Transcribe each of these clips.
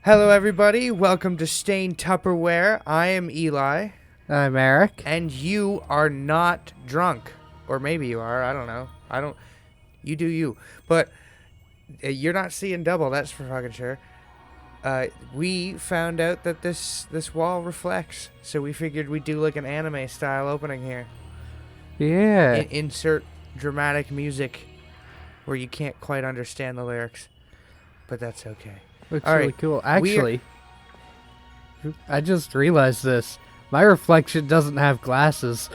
Hello, everybody. Welcome to Stained Tupperware. I am Eli. I'm Eric. And you are not drunk. Or maybe you are. I don't know. You do you. But you're not seeing double, that's for fucking sure. We found out that this wall reflects. So we figured we'd do like an anime style opening here. Yeah. Insert dramatic music where you can't quite understand the lyrics. But that's okay. Looks All really right. cool. Actually, I just realized this. My reflection doesn't have glasses.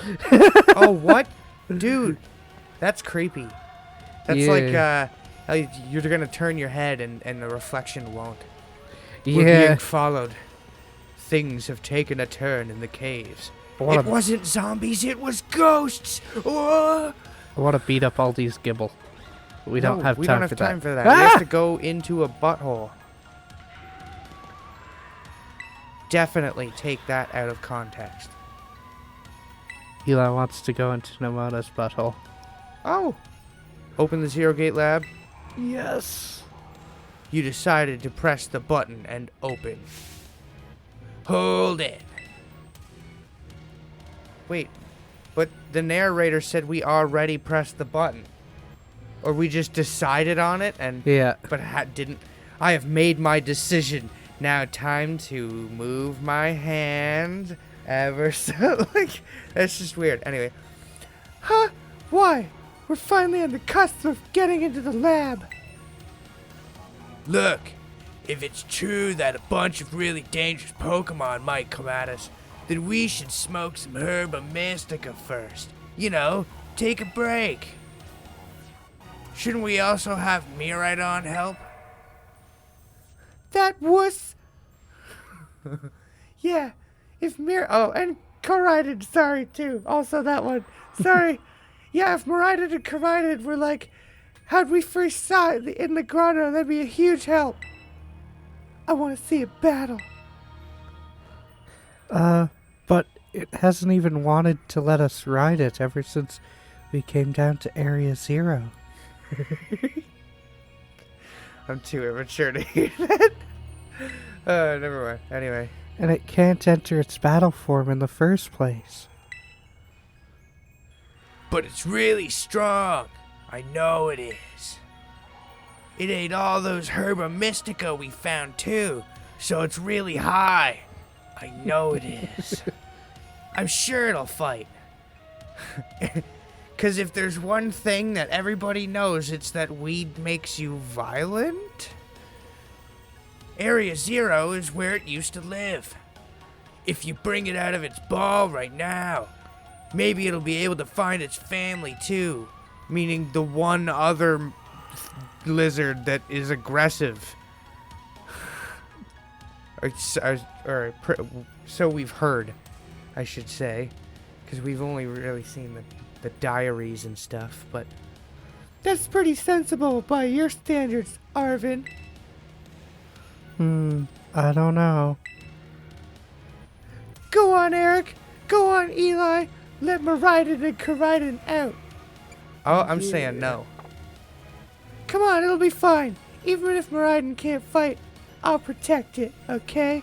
Oh, what? Dude, that's creepy. That's like you're going to turn your head and the reflection won't. We're being followed. Things have taken a turn in the caves. It wasn't zombies, it was ghosts. Oh! I want to beat up all these Gibble. We don't have time for that. We have to go into a butthole. Definitely take that out of context. Eli wants to go into Namona's butthole. Oh. Open the Zero Gate Lab. Yes. You decided to press the button and open. Hold it. Wait, but the narrator said we already pressed the button. Or we just decided on it and... Yeah. But didn't... I have made my decision. Now time to move my hand ever so... Like, that's just weird. Anyway. Huh? Why? We're finally on the cusp of getting into the lab. Look, if it's true that a bunch of really dangerous Pokemon might come at us, then we should smoke some Herba Mystica first. You know, take a break. Shouldn't we also have Miraidon help? That was... Yeah, if and Koraidon, sorry, too. Also that one. Sorry. Yeah, if Miraidon and Koraidon were like, how'd we first saw it in the grotto, that'd be a huge help. I want to see a battle. But it hasn't even wanted to let us ride it ever since we came down to Area 0. I'm too immature to hear that. Never mind. Anyway. And it can't enter its battle form in the first place. But it's really strong. I know it is. It ate all those Herba Mystica we found too, so it's really high. I know it is. I'm sure it'll fight. Because if there's one thing that everybody knows, it's that weed makes you violent. Area 0 is where it used to live. If you bring it out of its ball right now, maybe it'll be able to find its family too. Meaning the one other lizard that is aggressive. So we've heard, I should say. Because we've only really seen the diaries and stuff, but... That's pretty sensible by your standards, Arvin. I don't know. Go on, Eric. Go on, Eli. Let Miraidon and Koraidon out. Oh, I'm saying no. Come on, it'll be fine. Even if Miraidon can't fight, I'll protect it, okay?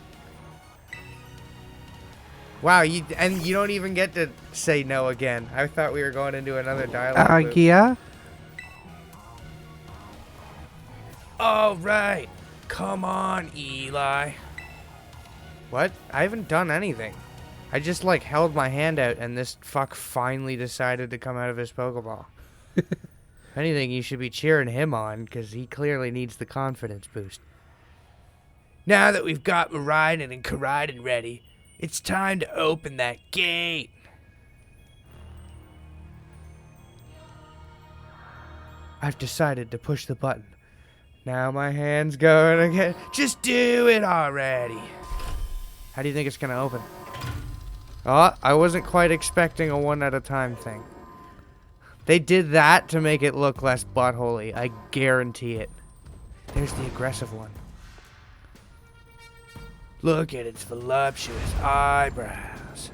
Wow, you don't even get to say no again. I thought we were going into another dialogue loop. Yeah? All right. Come on, Eli. What? I haven't done anything. I just, held my hand out and this fuck finally decided to come out of his Pokeball. If anything, you should be cheering him on, because he clearly needs the confidence boost. Now that we've got Miraidon and Koraidon ready, it's time to open that gate. I've decided to push the button. Now my hand's going again. Just do it already. How do you think it's going to open? Oh, I wasn't quite expecting a one at a time thing. They did that to make it look less buttholey. I guarantee it. There's the aggressive one. Look at its voluptuous eyebrows.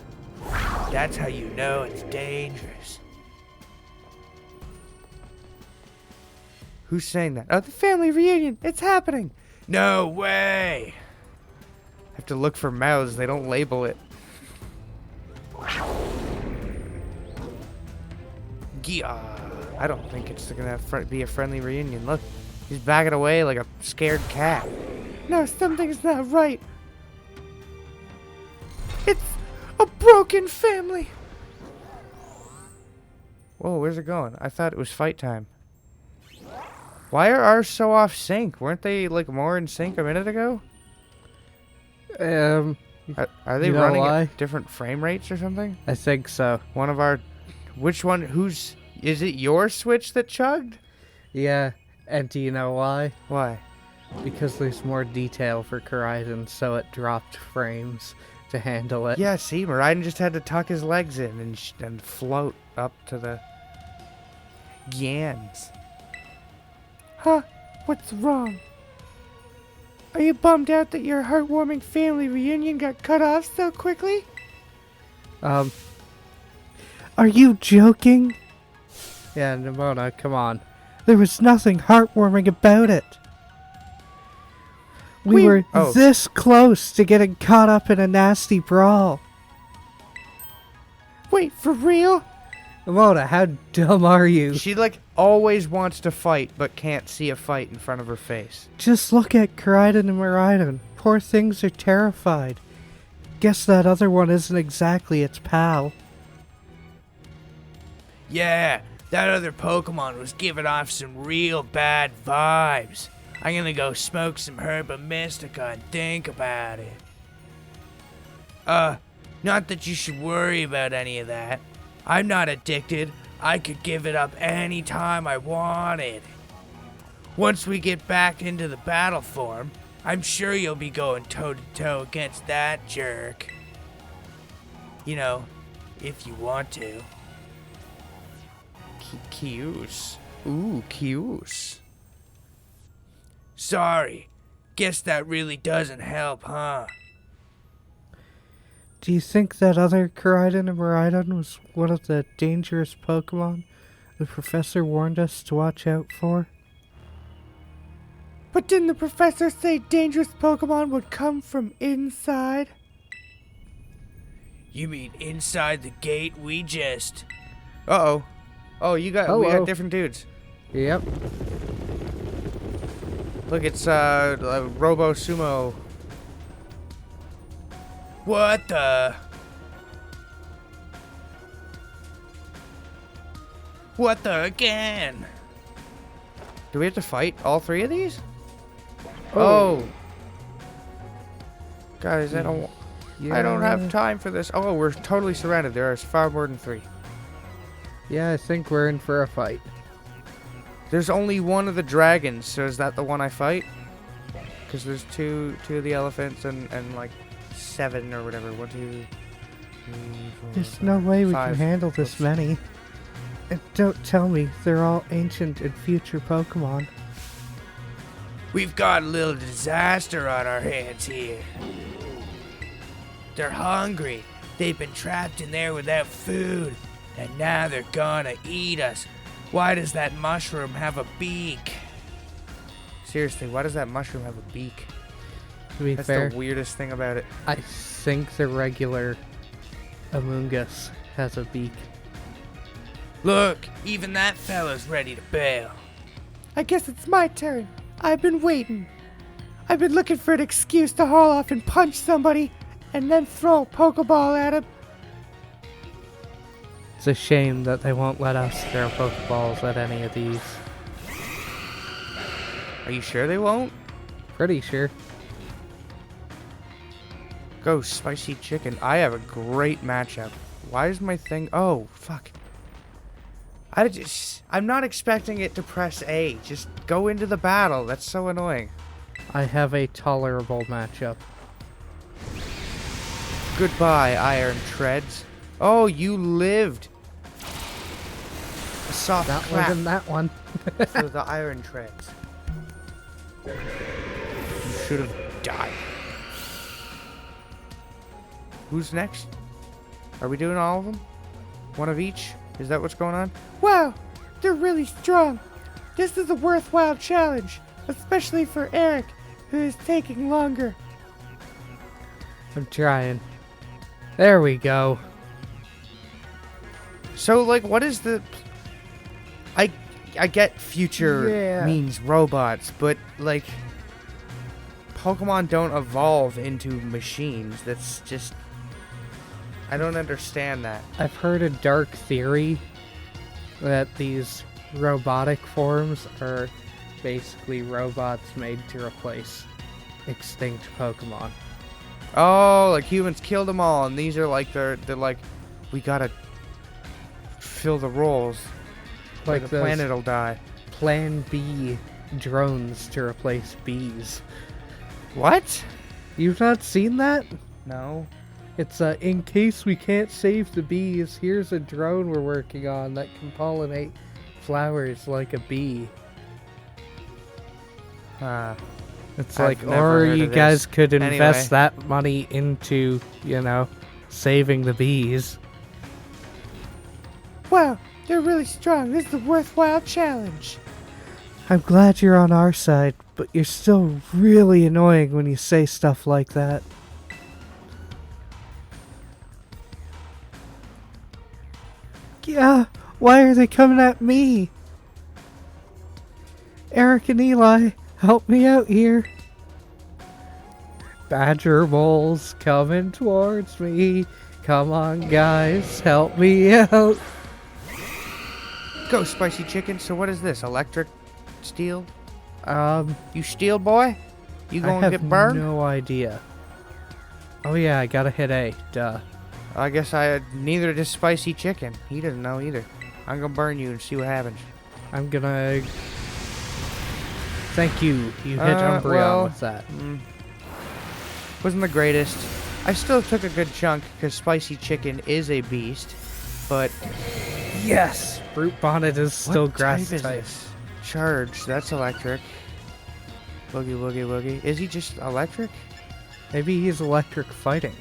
That's how you know it's dangerous. Who's saying that? Oh, the family reunion. It's happening. No way. have to look for mouths. They don't label it. I don't think it's gonna be a friendly reunion. Look, he's backing away like a scared cat. No, something's not right. It's a broken family. Whoa, where's it going? I thought it was fight time. Why are ours so off sync? Weren't they like more in sync a minute ago? Are they running at different frame rates or something? I think so. One of our... Which one? Who's... Is it your Switch that chugged? Yeah, and do you know why? Why? Because there's more detail for Koraidon, so it dropped frames to handle it. Yeah, see, Raiden just had to tuck his legs in and float up to the... Yans. Huh? What's wrong? Are you bummed out that your heartwarming family reunion got cut off so quickly? Are you joking? Yeah, Nimona, come on. There was nothing heartwarming about it. We were this close to getting caught up in a nasty brawl. Wait, for real? Nimona, how dumb are you? She, like, always wants to fight, but can't see a fight in front of her face. Just look at Koraidon and Miraidon. Poor things are terrified. Guess that other one isn't exactly its pal. Yeah, that other Pokemon was giving off some real bad vibes. I'm gonna go smoke some Herba Mystica and think about it. Not that you should worry about any of that. I'm not addicted. I could give it up any time I wanted. Once we get back into the battle form, I'm sure you'll be going toe-to-toe against that jerk. You know, if you want to. Cuse. Ooh, Cuse. Sorry. Guess that really doesn't help, huh? Do you think that other Koraidon and Miraidon was one of the dangerous Pokemon the professor warned us to watch out for? But didn't the professor say dangerous Pokemon would come from inside? You mean inside the gate we just... Uh-oh. Oh, we got different dudes. Yep. Look, it's Robo Sumo. What the... What the again? Do we have to fight all three of these? Oh. Guys, I don't have time for this. Oh, we're totally surrounded. There is far more than three. Yeah, I think we're in for a fight. There's only one of the dragons, so is that the one I fight? Because there's two of the elephants and like 7 or whatever. 1, 2, 3, 4, There's no way we 5. can handle this many. And don't tell me they're all ancient and future Pokemon. We've got a little disaster on our hands here. They're hungry. They've been trapped in there without food. And now they're gonna eat us. Why does that mushroom have a beak? Seriously, why does that mushroom have a beak? To be That's fair, the weirdest thing about it. I think the regular Amoonguss has a beak. Look, even that fella's ready to bail. I guess it's my turn. I've been waiting. I've been looking for an excuse to haul off and punch somebody and then throw a Pokeball at him. It's a shame that they won't let us throw Pokeballs at any of these. Are you sure they won't? Pretty sure. Go spicy chicken. I have a great matchup. Why is my thing... Oh, fuck. I'm not expecting it to press A. Just go into the battle. That's so annoying. I have a tolerable matchup. Goodbye, Iron Treads. Oh, you lived. A soft Not clap more than that one. for the Iron Treads. You should have died. Who's next? Are we doing all of them? One of each? Is that what's going on? Wow, they're really strong. This is a worthwhile challenge, especially for Eric, who is taking longer. I'm trying. There we go. So, like, what is the... I get future means robots, but, like, Pokemon don't evolve into machines. That's just... I don't understand that. I've heard a dark theory that these robotic forms are basically robots made to replace extinct Pokemon. Oh, like humans killed them all, and these are like, they're like, we gotta fill the roles. Like the planet will die. Plan B drones to replace bees. What? You've not seen that? No. It's in case we can't save the bees, here's a drone we're working on that can pollinate flowers like a bee. It's like, or you guys could invest that money into, you know, saving the bees. Wow, they're really strong. This is a worthwhile challenge. I'm glad you're on our side, but you're still really annoying when you say stuff like that. Yeah, why are they coming at me? Eric and Eli, help me out here. Badger moles coming towards me. Come on, guys, help me out. Go, Spicy Chicken. So what is this? Electric steel? You You steel boy? You gonna get burned? No idea. Oh yeah, I gotta hit A. Duh. I guess neither does Spicy Chicken. He doesn't know either. I'm gonna burn you and see what happens. I'm gonna... Thank you. You hit Umbreon with that. Wasn't the greatest. I still took a good chunk because Spicy Chicken is a beast, but... Yes! Brute Bonnet is still grass type. type. Charge. That's electric. Boogie, woogie, woogie. Is he just electric? Maybe he's electric fighting.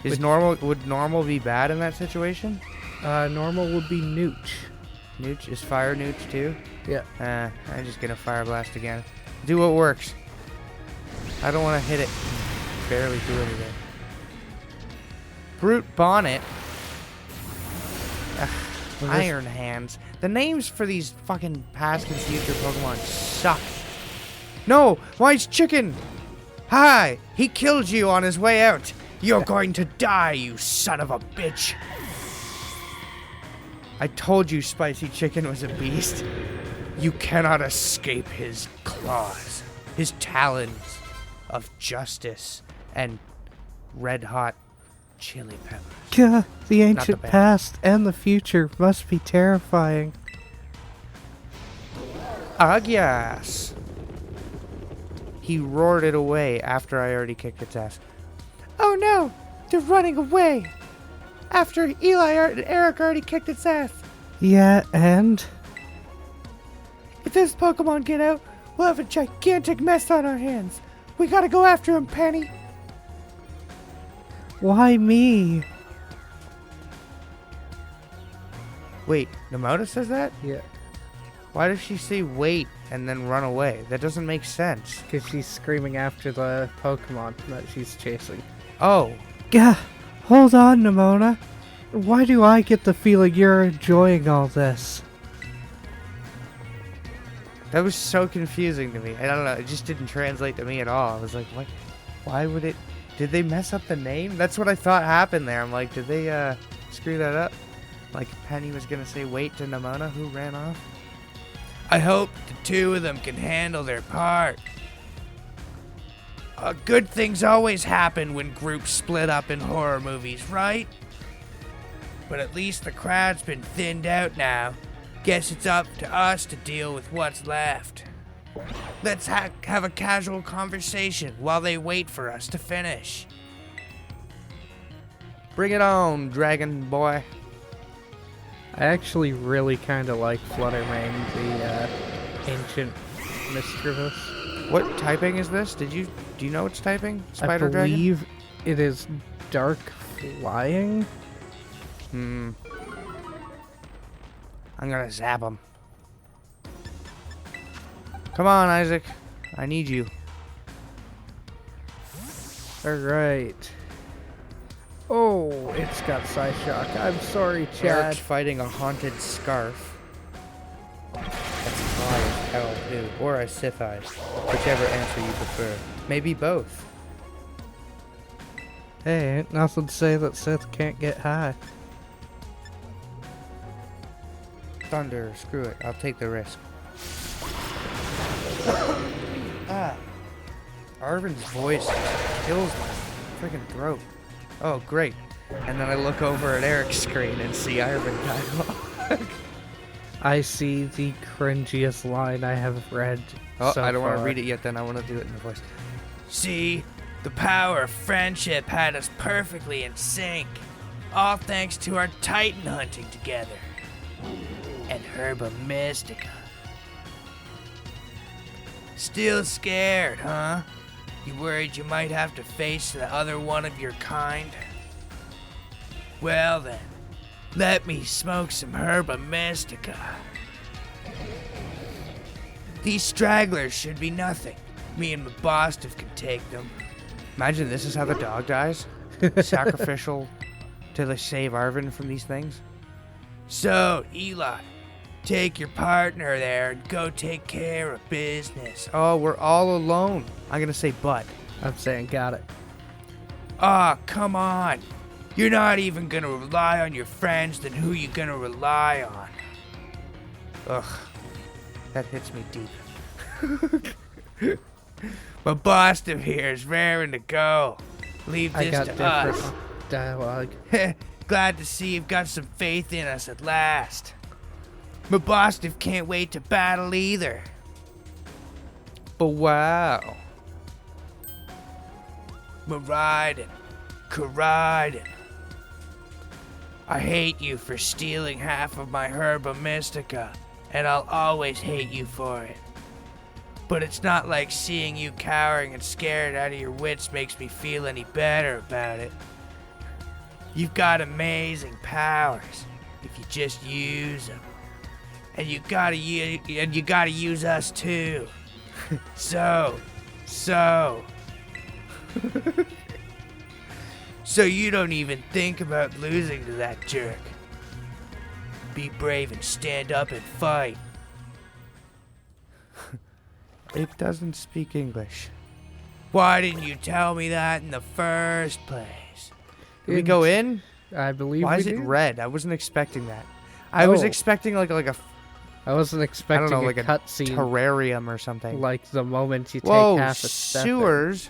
Would normal be bad in that situation? Normal would be Nooch. Nooch is fire Nooch too? Yeah. I'm just gonna fire blast again. Do what works. I don't want to hit it. Barely do anything. Brute Bonnet. Iron Hands. The names for these fucking past and future Pokemon suck. No! Mine's Chicken! Hi! He killed you on his way out! You're going to die, you son of a bitch! I told you Spicy Chicken was a beast. You cannot escape his claws. His talons of justice and red-hot chili peppers. Gah, the ancient past and the future must be terrifying. Agias! He roared it away after I already kicked its ass. Oh no! They're running away! After Eli and Eric already kicked its ass! Yeah, and? If this Pokemon get out, we'll have a gigantic mess on our hands. We gotta go after him, Penny. Why me? Wait, Nemona says that? Yeah. Why does she say wait and then run away? That doesn't make sense. Because she's screaming after the Pokemon that she's chasing. Oh. Gah! Hold on, Nemona. Why do I get the feeling you're enjoying all this? That was so confusing to me. I don't know. It just didn't translate to me at all. I was like, what? Why would it? Did they mess up the name? That's what I thought happened there. I'm like, did they screw that up? Like Penny was going to say wait to Nemona, who ran off? I hope the two of them can handle their part. Good things always happen when groups split up in horror movies, right? But at least the crowd's been thinned out now. Guess it's up to us to deal with what's left. Let's have a casual conversation while they wait for us to finish. Bring it on, Dragon Boy. I actually really kind of like Fluttermane, the ancient mischievous. What typing is this? Do you know its typing? I believe it is dark flying. I'm gonna zap him. Come on, Isaac. I need you. Alright. Oh, it's got Psyshock. I'm sorry, Chad. Eric's fighting a haunted scarf. That's high as hell, too. Or a Sith Eyes. Whichever answer you prefer. Maybe both. Hey, ain't nothing to say that Sith can't get high. Thunder, screw it. I'll take the risk. Ah. Arvin's voice kills my freaking throat. Oh, great. And then I look over at Eric's screen and see Arvin dialogue. I see the cringiest line I have read. Oh, so I don't want to far. read it yet, then I want to do it in the voice. See, the power of friendship had us perfectly in sync. All thanks to our Titan hunting together. And Herba Mystica. Still scared, huh? You worried you might have to face the other one of your kind? Well then, let me smoke some Herba Mystica. These stragglers should be nothing. Me and Mabostov can take them. Imagine this is how the dog dies. Sacrificial to save Arvin from these things. So, Eli, take your partner there and go take care of business. Oh, we're all alone. I'm going to say but. I'm saying got it. Aw, come on. You're not even gonna rely on your friends, then who you gonna rely on? Ugh. That hits me deep. Mabostov here is raring to go. Leave I this got to different us. dialogue. Glad to see you've got some faith in us at last. Mabostov can't wait to battle either. But wow. Maridin, Caridin. I hate you for stealing half of my Herba Mystica, and I'll always hate you for it. But it's not like seeing you cowering and scared out of your wits makes me feel any better about it. You've got amazing powers if you just use them. And you gotta use us too. So you don't even think about losing to that jerk. Be brave and stand up and fight. It doesn't speak English. Why didn't you tell me that in the first place? Can we go in? I believe Why we is it do. red? I wasn't expecting that. I was Oh. expecting like a I wasn't expecting like a a cutscene terrarium or something. like the moment you take Whoa, half a step. in. sewers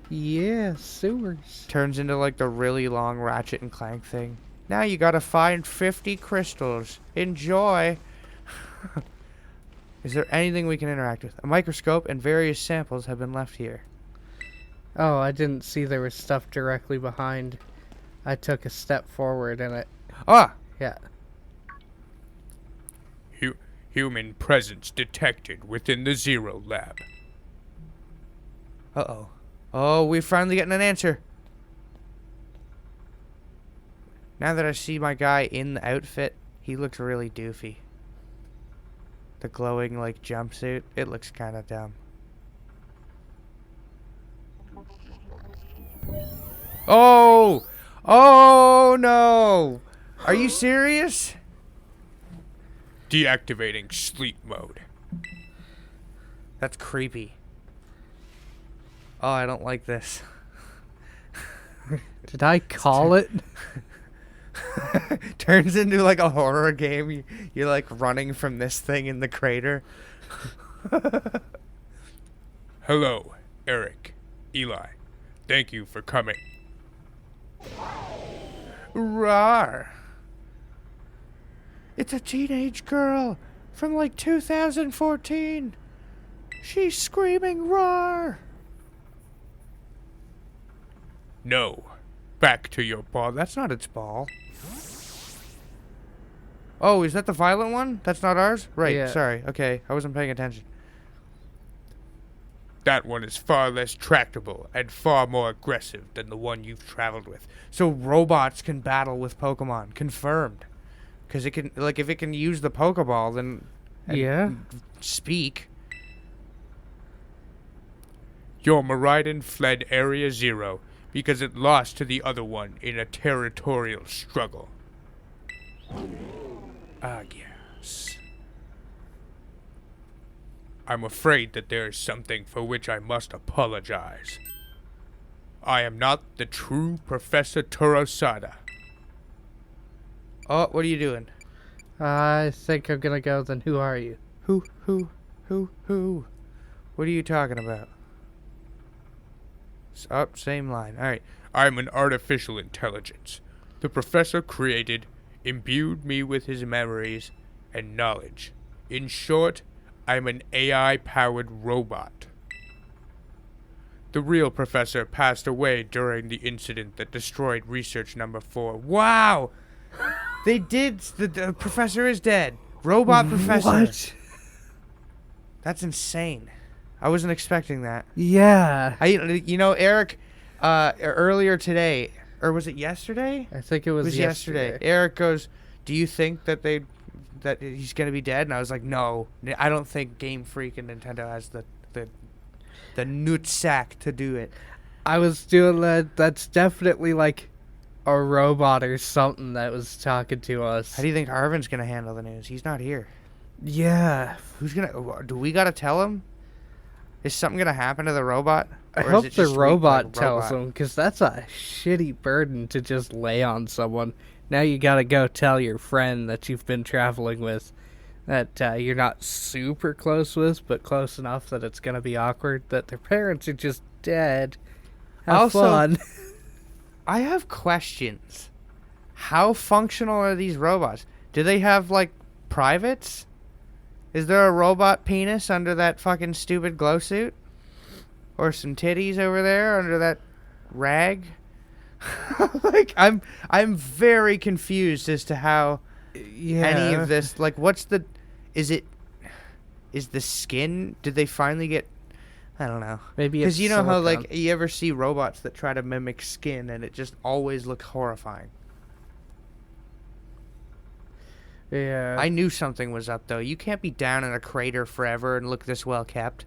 Yeah, sewers. turns into like the really long Ratchet and Clank thing. Now you gotta find 50 crystals. Enjoy. Is there anything we can interact with? A microscope and various samples have been left here. Oh, I didn't see there was stuff directly behind. I took a step forward and it. Ah! Yeah. Human presence detected within the Zero Lab. Uh-oh. Oh, we're finally getting an answer. Now that I see my guy in the outfit, he looks really doofy. The glowing, like, jumpsuit, it looks kind of dumb. Oh! Oh, no! Are you serious? Deactivating sleep mode. That's creepy. Oh, I don't like this. Did I call it? Turns into like a horror game. You're like running from this thing in the crater. Hello, Eric, Eli. Thank you for coming. Rawr. It's a teenage girl from like 2014. She's screaming roar. No. Back to your ball. That's not its ball. Oh, is that the violent one? That's not ours? Right, Yeah. sorry. Okay, I wasn't paying attention. That one is far less tractable and far more aggressive than the one you've traveled with. So robots can battle with Pokemon. Confirmed. Because it can, like, if it can use the Pokeball, then... and Yeah. Your Maridon fled Area Zero because it lost to the other one in a territorial struggle. Agias. I'm afraid that there is something for which I must apologize. I am not the true Professor Torosada. Oh, what are you doing? I think I'm gonna go, then who are you? Who? What are you talking about? Same line. Alright. I'm an artificial intelligence. The professor created, imbued me with his memories and knowledge. In short, I'm an AI-powered robot. The real professor passed away during the incident that destroyed research number 4. Wow! They did. The professor is dead. Robot professor. What? That's insane. I wasn't expecting that. Yeah. Eric, earlier today, or was it yesterday? I think it was yesterday. Eric goes, "Do you think that he's gonna be dead?" And I was like, "No, I don't think Game Freak and Nintendo has the nutsack to do it." I was doing that. That's definitely like a robot or something that was talking to us. How do you think Arvin's gonna handle the news? He's not here. Yeah. Do we gotta tell him? Is something gonna happen to the robot? I Or is hope it the just robot robot? tells him, because that's a shitty burden to just lay on someone. Now you gotta go tell your friend that you've been traveling with that you're not super close with, but close enough that it's gonna be awkward, that their parents are just dead. Have Also, fun. I have questions. How functional are these robots? Do they have, like, privates? Is there a robot penis under that fucking stupid glow suit? Or some titties over there under that rag? Like, I'm very confused as to how any of this, like, is the skin, did they finally get, I don't know. Maybe it's because you know how, silicone. like, you ever see robots that try to mimic skin and it just always looks horrifying. Yeah. I knew something was up, though. You can't be down in a crater forever and look this well kept.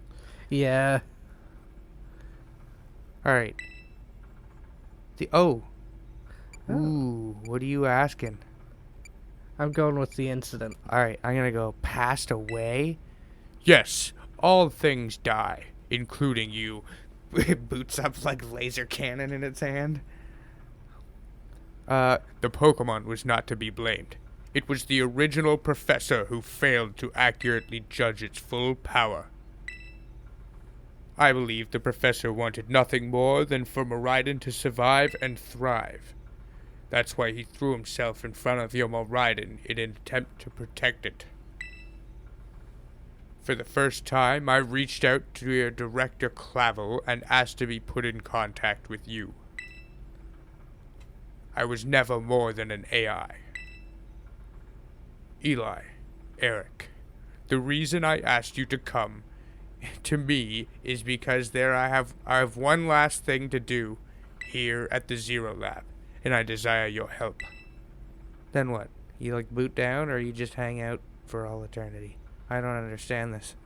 Yeah. All right. Ooh, what are you asking? I'm going with the incident. All right, I'm gonna go passed away. Yes, all things die, including you. It boots up like laser cannon in its hand. The Pokemon was not to be blamed. It was the original professor who failed to accurately judge its full power. I believe the professor wanted nothing more than for Moraiden to survive and thrive. That's why he threw himself in front of your Moraiden in an attempt to protect it. For the first time, I reached out to your director Clavel and asked to be put in contact with you. I was never more than an AI. Eli, Eric, the reason I asked you to come to me is because I have one last thing to do here at the Zero Lab, and I desire your help. Then what? You like boot down or you just hang out for all eternity? I don't understand this.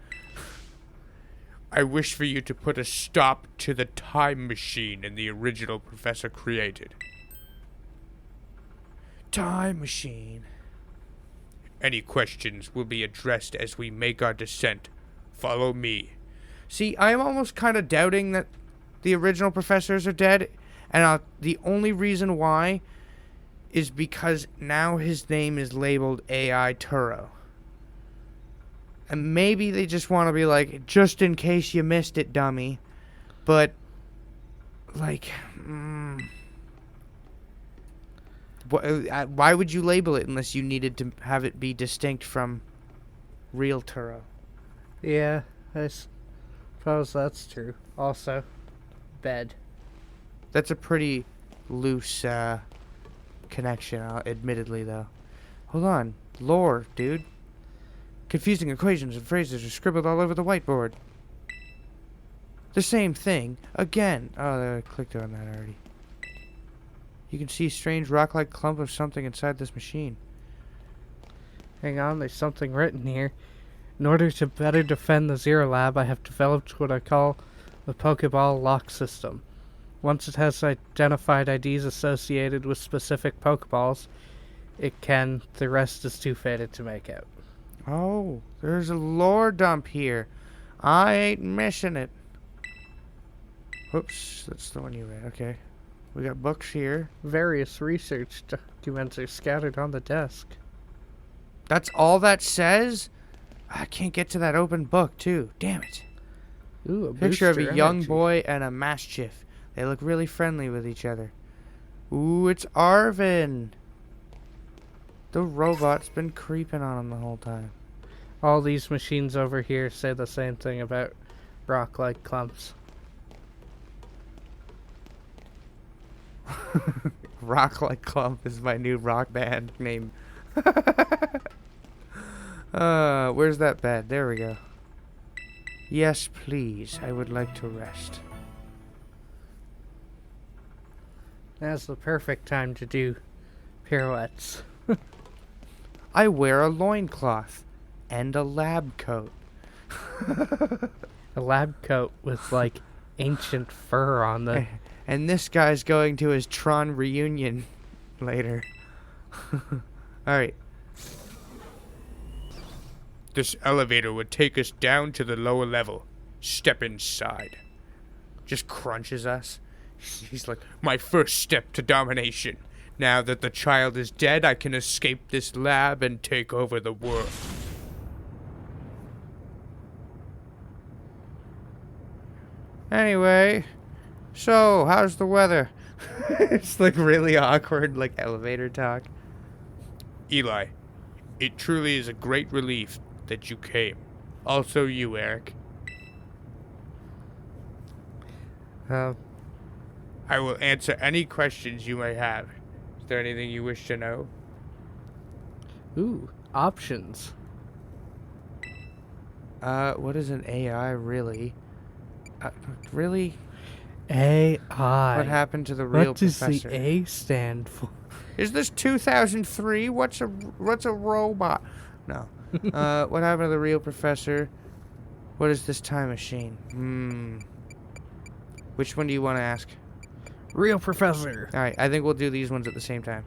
I wish for you to put a stop to the time machine in the original professor created. Time machine. Any questions will be addressed as we make our descent. Follow me. See, I'm almost kind of doubting that the original professors are dead, and the only reason why is because now his name is labeled AI Turo. And maybe they just want to be like, just in case you missed it, dummy. But, like, why would you label it unless you needed to have it be distinct from real Turo? Yeah, I suppose that's true. Also, bed. That's a pretty loose connection, admittedly, though. Hold on. Lore, dude. Confusing equations and phrases are scribbled all over the whiteboard. The same thing. Again. Oh, I clicked on that already. You can see a strange rock-like clump of something inside this machine. Hang on, there's something written here. In order to better defend the Zero Lab, I have developed what I call the Pokeball lock system. Once it has identified IDs associated with specific Pokeballs, it can. The rest is too faded to make out. Oh, there's a lore dump here. I ain't missing it. Whoops, that's the one you read. Okay. We got books here. Various research documents are scattered on the desk. That's all that says? I can't get to that open book, too. Damn it. Ooh, a Picture of a booster young energy. boy and a Mastiff. They look really friendly with each other. Ooh, it's Arvin. The robot's been creeping on him the whole time. All these machines over here say the same thing about rock-like clumps. Rock Like Clump is my new rock band name. Where's that bed? There we go. Yes, please. I would like to rest. Now's the perfect time to do pirouettes. I wear a loincloth and a lab coat. A lab coat with, like, ancient fur on the... And this guy's going to his Tron reunion later. Alright. This elevator would take us down to the lower level. Step inside. Just crunches us. He's like, my first step to domination. Now that the child is dead, I can escape this lab and take over the world. Anyway, so how's the weather? It's like really awkward, like elevator talk. Eli, it truly is a great relief that you came. Also you, Eric. I will answer any questions you may have. Is there anything you wish to know? Ooh, options. What is an AI really? Really? AI. What happened to the real What does professor? the A stand for? Is this 2003? What's a robot? No. What happened to the real professor? What is this time machine? Which one do you want to ask? Real professor. All right, I think we'll do these ones at the same time.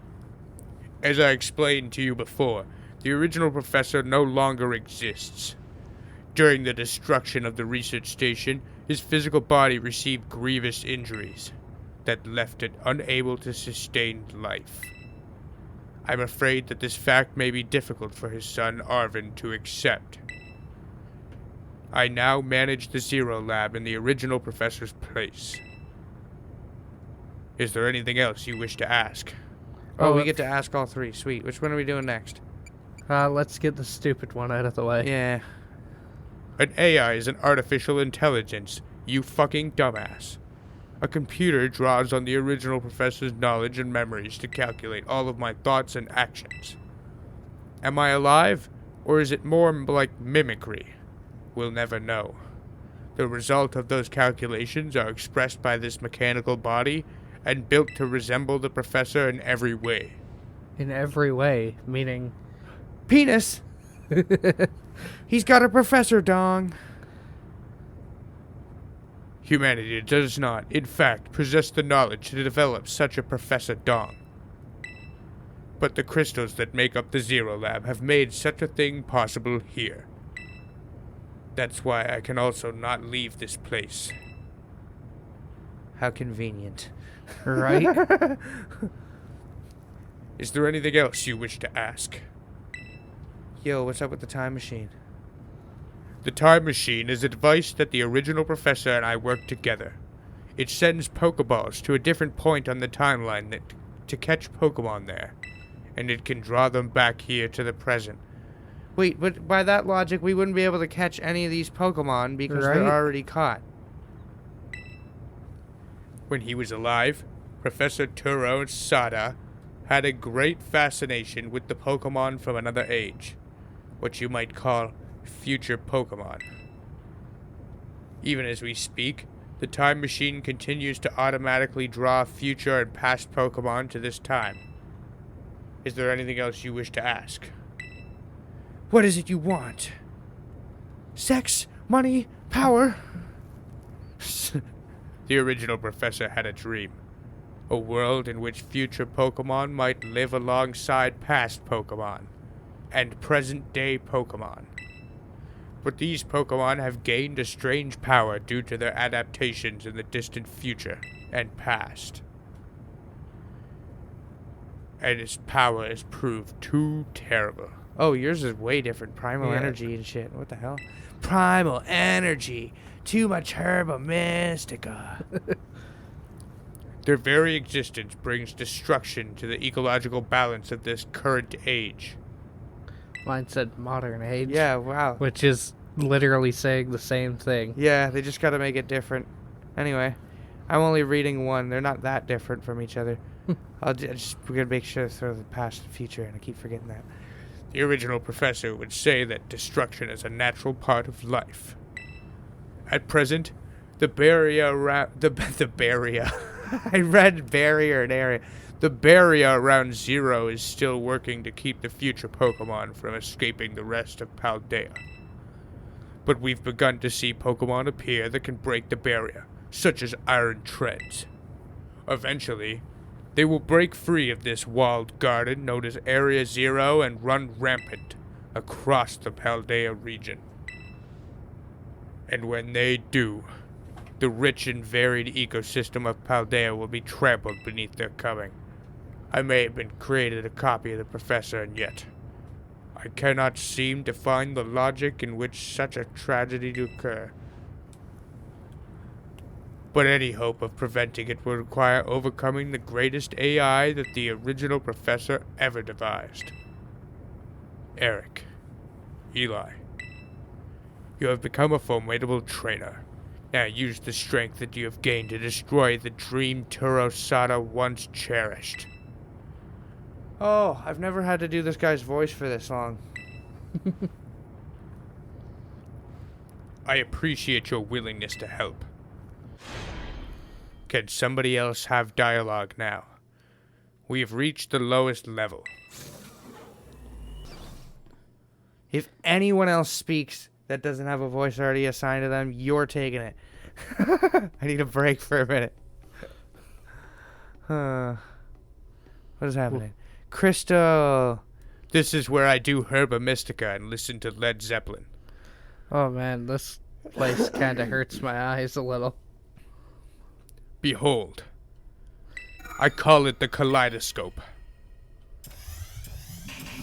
As I explained to you before, the original professor no longer exists. During the destruction of the research station, his physical body received grievous injuries that left it unable to sustain life. I'm afraid that this fact may be difficult for his son Arvin to accept. I now manage the Zero Lab in the original professor's place. Is there anything else you wish to ask? Oh, we get to ask all three. Sweet. Which one are we doing next? Let's get the stupid one out of the way. Yeah. An AI is an artificial intelligence, you fucking dumbass. A computer draws on the original professor's knowledge and memories to calculate all of my thoughts and actions. Am I alive, or is it more like mimicry? We'll never know. The result of those calculations are expressed by this mechanical body and built to resemble the professor in every way. In every way, meaning... Penis! He's got a professor dong. Humanity does not, in fact, possess the knowledge to develop such a Professor Dong. But the crystals that make up the Zero Lab have made such a thing possible here. That's why I can also not leave this place. How convenient. Right? Is there anything else you wish to ask? Yo, what's up with the time machine? The time machine is a device that the original professor and I worked together. It sends Pokeballs to a different point on the timeline to catch Pokemon there, and it can draw them back here to the present. Wait, but by that logic, we wouldn't be able to catch any of these Pokemon because they're Right. already caught. When he was alive, Professor Turo Sada had a great fascination with the Pokemon from another age, what you might call future Pokemon. Even as we speak, the time machine continues to automatically draw future and past Pokemon to this time. Is there anything else you wish to ask? What is it you want? Sex? Money? Power? The original professor had a dream. A world in which future Pokemon might live alongside past Pokemon and present-day Pokemon. But these Pokemon have gained a strange power due to their adaptations in the distant future and past. And its power has proved too terrible. Oh, yours is way different. Primal Yeah. energy and shit. What the hell? Primal energy. Too much Herba Mystica. Their very existence brings destruction to the ecological balance of this current age. Mine said modern age. Yeah, wow. Which is literally saying the same thing. Yeah, they just gotta make it different. Anyway, I'm only reading one. They're not that different from each other. We're gonna make sure to throw the past and future, and I keep forgetting that. The original professor would say that destruction is a natural part of life. At present, the barrier around the barrier. I read barrier and area. The barrier around Zero is still working to keep the future Pokemon from escaping the rest of Paldea. But we've begun to see Pokemon appear that can break the barrier, such as Iron Treads. Eventually, they will break free of this walled garden known as Area Zero and run rampant across the Paldea region. And when they do, the rich and varied ecosystem of Paldea will be trampled beneath their coming. I may have been created a copy of the professor, and yet I cannot seem to find the logic in which such a tragedy to occur. But any hope of preventing it will require overcoming the greatest AI that the original professor ever devised. Eric, Eli, you have become a formidable trainer. Now use the strength that you have gained to destroy the dream Turosada once cherished. Oh, I've never had to do this guy's voice for this long. I appreciate your willingness to help. Can somebody else have dialogue now? We have reached the lowest level. If anyone else speaks that doesn't have a voice already assigned to them, you're taking it. I need a break for a minute. What is happening? Crystal. This is where I do Herba Mystica and listen to Led Zeppelin. Oh man, this place kind of hurts my eyes a little. Behold. I call it the kaleidoscope.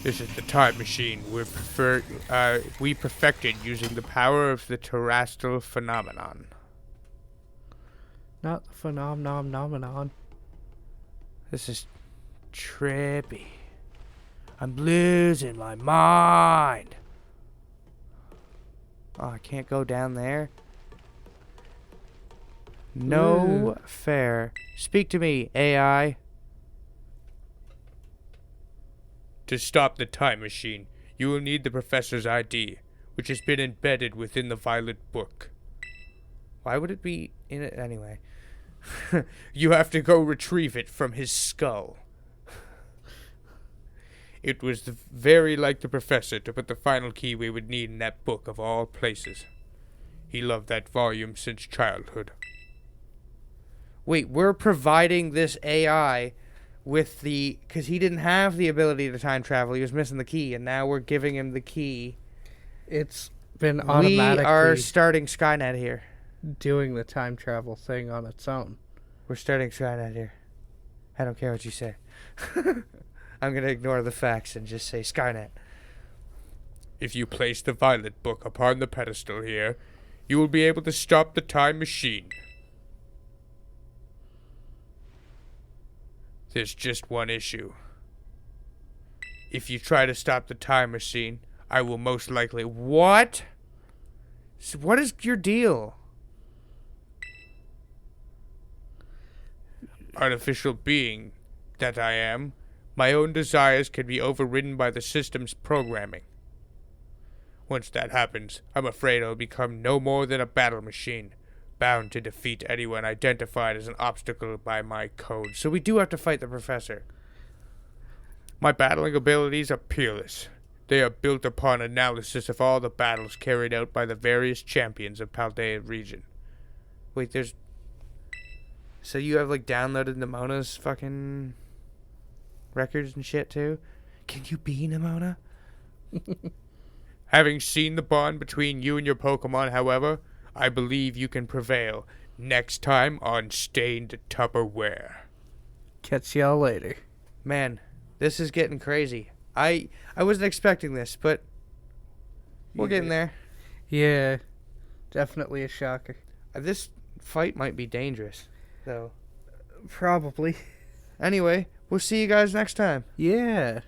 This is the time machine we perfected using the power of the terrestrial phenomenon. Not the phenomenon. This is trippy. I'm losing my mind. Oh, I can't go down there. No fair. Speak to me, AI. To stop the time machine, you will need the professor's ID, which has been embedded within the Violet Book. Why would it be in it anyway? You have to go retrieve it from his skull. It was very like the professor to put the final key we would need in that book of all places. He loved that volume since childhood. Wait, we're providing this AI with the... Because he didn't have the ability to time travel. He was missing the key, and now we're giving him the key. It's been We automatically are starting Skynet here. doing the time travel thing on its own. We're starting Skynet here. I don't care what you say. I'm going to ignore the facts and just say Skynet. If you place the Violet Book upon the pedestal here, you will be able to stop the time machine. There's just one issue. If you try to stop the time machine, I will most likely... What? So what is your deal? Artificial being that I am, my own desires can be overridden by the system's programming. Once that happens, I'm afraid I'll become no more than a battle machine, bound to defeat anyone identified as an obstacle by my code. So we do have to fight the professor. My battling abilities are peerless. They are built upon analysis of all the battles carried out by the various champions of Paldea region. Wait, there's... So you have like downloaded Nemona's fucking records and shit too? Can you be Nemona? Having seen the bond between you and your Pokemon, however, I believe you can prevail next time on Stained Tupperware. Catch y'all later. Man, this is getting crazy. I wasn't expecting this, but we're getting there. Yeah, definitely a shocker. This fight might be dangerous, though. Probably. Anyway, we'll see you guys next time. Yeah.